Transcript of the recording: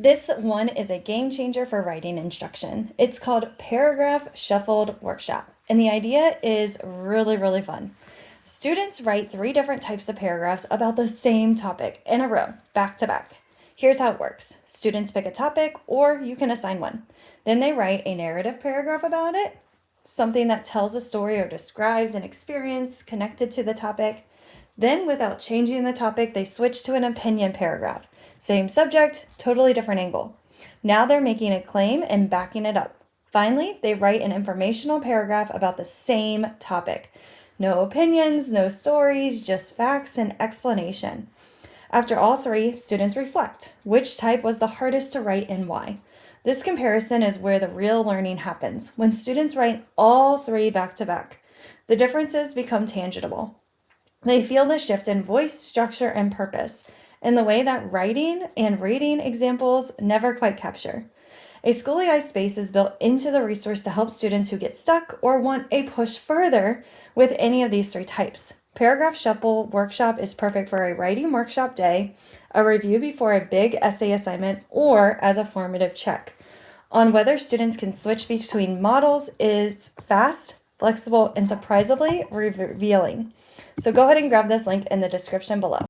This one is a game changer for writing instruction. It's called Paragraph Shuffled Workshop, and the idea is really fun. Students write 3 different types of paragraphs about the same topic in a row, back to back. Here's how it works. Students pick a topic, or you can assign one. Then they write a narrative paragraph about it, something that tells a story or describes an experience connected to the topic. Then, without changing the topic, they switch to an opinion paragraph. Same subject, totally different angle. Now they're making a claim and backing it up. Finally, they write an informational paragraph about the same topic. No opinions, no stories, just facts and explanation. After all 3, students reflect. Which type was the hardest to write and why? This comparison is where the real learning happens, when students write all 3 back to back. The differences become tangible. They feel the shift in voice, structure, and purpose in the way that writing and reading examples never quite capture. A Schoolii space is built into the resource to help students who get stuck or want a push further with any of these 3 types. Paragraph Shuffle Workshop is perfect for a writing workshop day, a review before a big essay assignment, or as a formative check. On whether students can switch between models is fast, flexible, and surprisingly revealing. So go ahead and grab this link in the description below.